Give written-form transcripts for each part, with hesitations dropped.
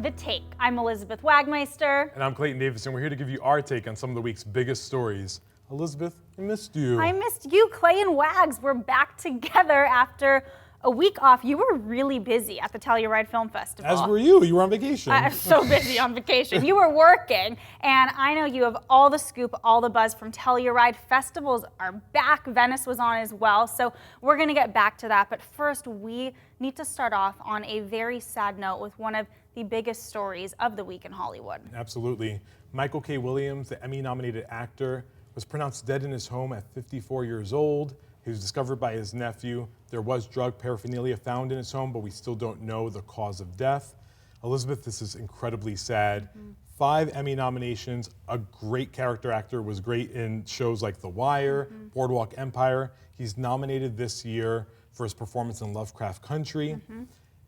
The Take. I'm Elizabeth Wagmeister. And I'm Clayton Davis, and we're here to give you our take on some of the week's biggest stories. Elizabeth, I missed you. I missed you, Clay and Wags. We're back together after a week off. You were really busy at the Telluride Film Festival. As were you. You were on vacation. I'm so busy on vacation. You were working, and I know you have all the scoop, all the buzz from Telluride. Festivals are back. Venice was on as well, so we're going to get back to that. But first, we need to start off on a very sad note with one of the biggest stories of the week in Hollywood. Absolutely. Michael K. Williams, the Emmy-nominated actor, was pronounced dead in his home at 54 years old. He was discovered by his nephew. There was drug paraphernalia found in his home, but we still don't know the cause of death. Elizabeth, this is incredibly sad. 5 Emmy nominations, a great character actor, was great in shows like The Wire, Boardwalk Empire. He's nominated this year for his performance in Lovecraft Country.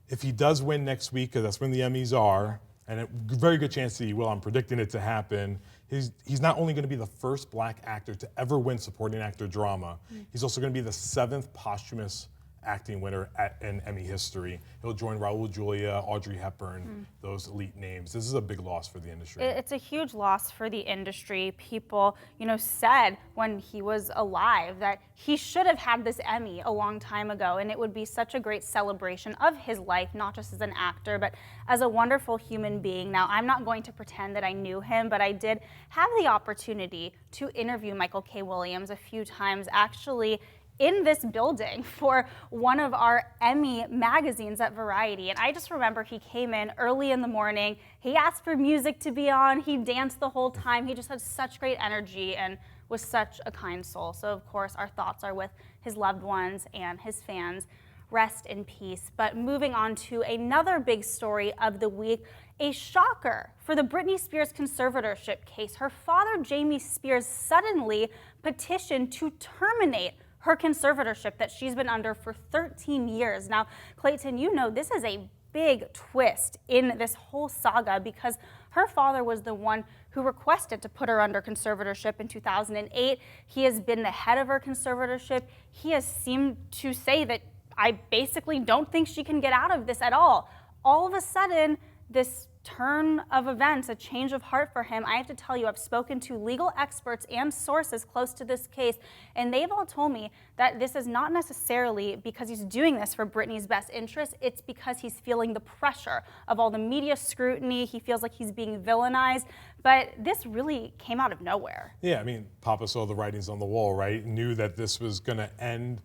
If he does win next week, because that's when the Emmys are, and a very good chance that he will, I'm predicting it to happen, he's not only going to be the first black actor to ever win supporting actor drama, he's also going to be the 7th posthumous acting winner in Emmy history. He'll join Raul Julia, Audrey Hepburn, those elite names. This is a big loss for the industry. It's a huge loss for the industry. People, said when he was alive that he should have had this Emmy a long time ago, and it would be such a great celebration of his life, not just as an actor, but as a wonderful human being. Now, I'm not going to pretend that I knew him, but I did have the opportunity to interview Michael K. Williams a few times, actually in this building for one of our Emmy magazines at Variety. And I just remember he came in early in the morning, he asked for music to be on, he danced the whole time, he just had such great energy and was such a kind soul. So of course our thoughts are with his loved ones and his fans. Rest in peace. But moving on to another big story of the week, a shocker for the Britney Spears conservatorship case. Her father, Jamie Spears, suddenly petitioned to terminate her conservatorship that she's been under for 13 years. Now, Clayton, this is a big twist in this whole saga because her father was the one who requested to put her under conservatorship in 2008. He has been the head of her conservatorship. He has seemed to say that I basically don't think she can get out of this at all. All of a sudden, this turn of events, a change of heart for him. I have to tell you, I've spoken to legal experts and sources close to this case, and they've all told me that this is not necessarily because he's doing this for Britney's best interest. It's because he's feeling the pressure of all the media scrutiny. He feels like he's being villainized, but this really came out of nowhere. Yeah, Papa saw the writings on the wall, right? Knew that this was going to end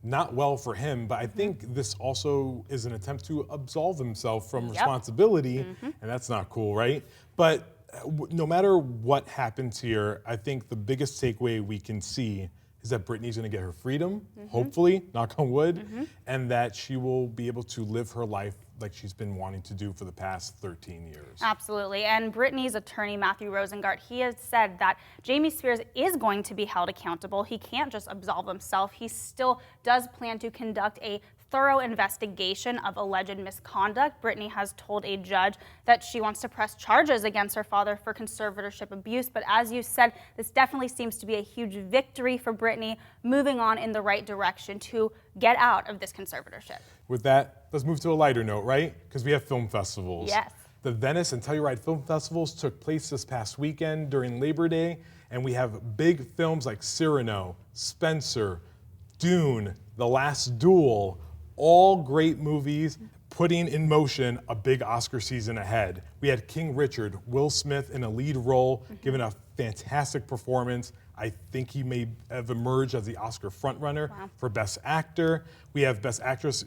not well for him, but I think this also is an attempt to absolve himself from responsibility, and that's not cool, right? But no matter what happens here, I think the biggest takeaway we can see is that Britney's gonna get her freedom, hopefully, knock on wood, and that she will be able to live her life like she's been wanting to do for the past 13 years. Absolutely, and Britney's attorney, Matthew Rosengart, he has said that Jamie Spears is going to be held accountable. He can't just absolve himself. He still does plan to conduct a thorough investigation of alleged misconduct. Britney has told a judge that she wants to press charges against her father for conservatorship abuse, but as you said, this definitely seems to be a huge victory for Britney, moving on in the right direction to get out of this conservatorship. With that, let's move to a lighter note, right? Because we have film festivals. Yes. The Venice and Telluride Film Festivals took place this past weekend during Labor Day, and we have big films like Cyrano, Spencer, Dune, The Last Duel, all great movies putting in motion a big Oscar season ahead. We had King Richard, Will Smith in a lead role, giving a fantastic performance. I think he may have emerged as the Oscar frontrunner for Best Actor. We have Best Actress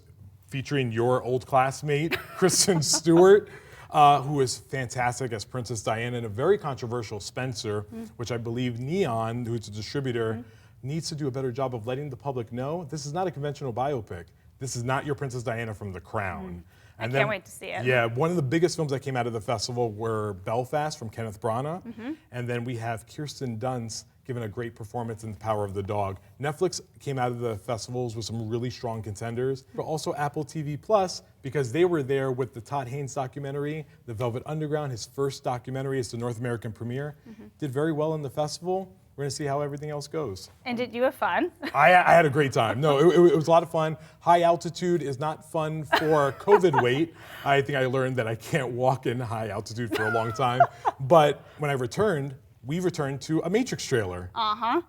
featuring your old classmate, Kristen Stewart, who is fantastic as Princess Diana in a very controversial Spencer, which I believe Neon, who's a distributor, needs to do a better job of letting the public know this is not a conventional biopic. This is not your Princess Diana from The Crown. I can't wait to see it. Yeah, one of the biggest films that came out of the festival were Belfast from Kenneth Branagh, and then we have Kirsten Dunst giving a great performance in The Power of the Dog. Netflix came out of the festivals with some really strong contenders, but also Apple TV Plus, because they were there with the Todd Haynes documentary, The Velvet Underground, his first documentary as the North American premiere. Did very well in the festival. we're going to see how everything else goes. And did you have fun? I had a great time. No, it was a lot of fun. High altitude is not fun for COVID weight. I think I learned that I can't walk in high altitude for a long time. But when I returned, we returned to a Matrix trailer.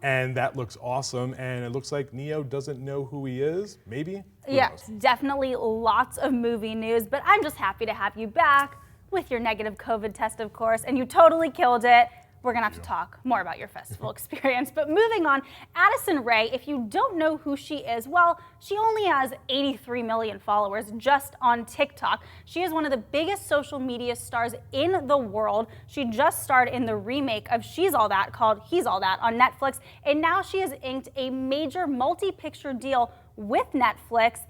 And that looks awesome. And it looks like Neo doesn't know who he is, maybe? Yes, definitely lots of movie news, but I'm just happy to have you back with your negative COVID test, of course, and you totally killed it. We're gonna have to talk more about your festival experience. But moving on, Addison Rae, if you don't know who she is, well, she only has 83 million followers just on TikTok. She is one of the biggest social media stars in the world. She just starred in the remake of She's All That called He's All That on Netflix, and now she has inked a major multi-picture deal with Netflix.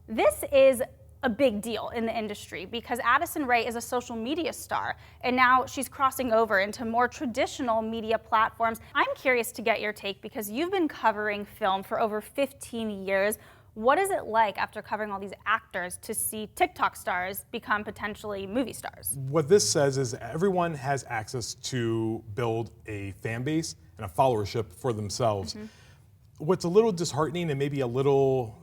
This is a big deal in the industry because Addison Rae is a social media star and now she's crossing over into more traditional media platforms. I'm curious to get your take because you've been covering film for over 15 years. What is it like after covering all these actors to see TikTok stars become potentially movie stars? What this says is everyone has access to build a fan base and a followership for themselves. What's a little disheartening and maybe a little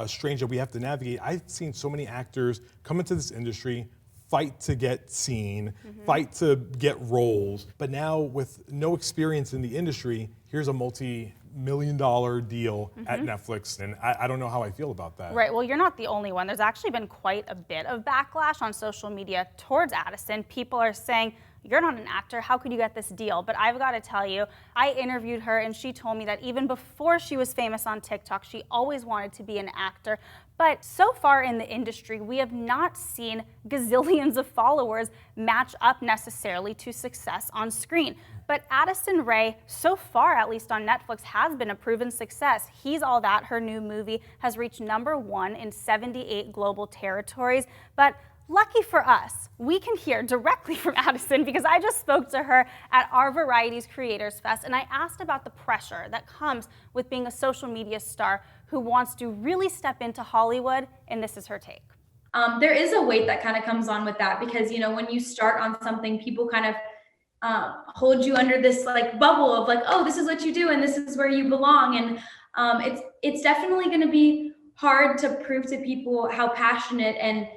strange that we have to navigate, I've seen so many actors come into this industry, fight to get seen, fight to get roles, but now with no experience in the industry, here's a multi-million-dollar deal at Netflix, and I don't know how I feel about that. Right, well, you're not the only one. There's actually been quite a bit of backlash on social media towards Addison. People are saying, you're not an actor, how could you get this deal? But I've got to tell you, I interviewed her and she told me that even before she was famous on TikTok, she always wanted to be an actor. But so far in the industry, we have not seen gazillions of followers match up necessarily to success on screen. But Addison Rae, so far at least on Netflix, has been a proven success. He's All That, her new movie, has reached #1 in 78 global territories. But lucky for us, we can hear directly from Addison because I just spoke to her at our Varieties Creators Fest and I asked about the pressure that comes with being a social media star who wants to really step into Hollywood, and this is her take. There is a weight that kind of comes on with that because, you know, when you start on something, people kind of hold you under this like bubble of like, oh, this is what you do and this is where you belong. And it's definitely going to be hard to prove to people how passionate and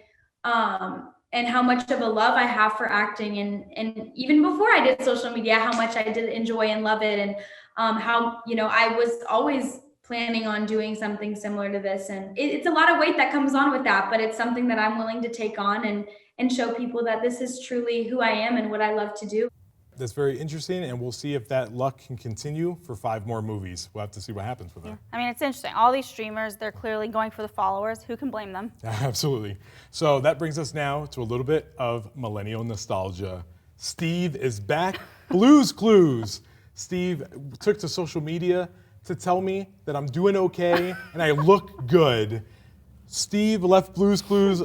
how much of a love I have for acting, and even before I did social media, how much I did enjoy and love it, and how, you know, I was always planning on doing something similar to this, and it's a lot of weight that comes on with that, but it's something that I'm willing to take on and show people that this is truly who I am and what I love to do. That's very interesting, and we'll see if that luck can continue for 5 more movies. We'll have to see what happens with her. I mean, it's interesting. All these streamers, they're clearly going for the followers. Who can blame them? Absolutely. So that brings us now to a little bit of millennial nostalgia. Steve is back. Blue's Clues. Steve took to social media to tell me that I'm doing okay and I look good. Steve left Blue's Clues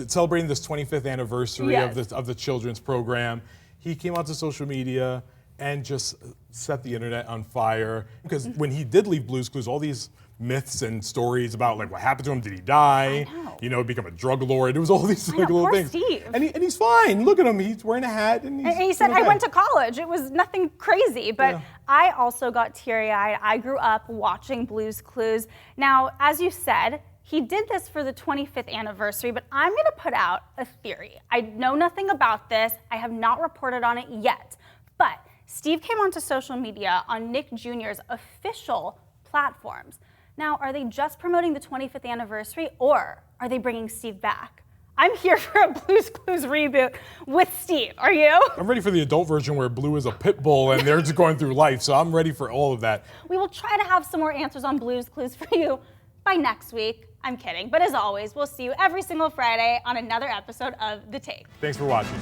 celebrating this 25th anniversary of the children's program. He came onto social media and just set the internet on fire. Because when he did leave Blue's Clues, all these myths and stories about like what happened to him, did he die? You know, become a drug lord. It was all these like little things. Steve. And he's fine. Look at him. He's wearing a hat and he said, I went to college. It was nothing crazy. But I also got teary-eyed. I grew up watching Blue's Clues. Now, as you said, he did this for the 25th anniversary, but I'm going to put out a theory. I know nothing about this. I have not reported on it yet. But Steve came onto social media on Nick Jr.'s official platforms. Now, are they just promoting the 25th anniversary, or are they bringing Steve back? I'm here for a Blue's Clues reboot with Steve. Are you? I'm ready for the adult version where Blue is a pit bull and they're just going through life, so I'm ready for all of that. We will try to have some more answers on Blue's Clues for you by next week. I'm kidding. But as always, we'll see you every single Friday on another episode of The Take. Thanks for watching.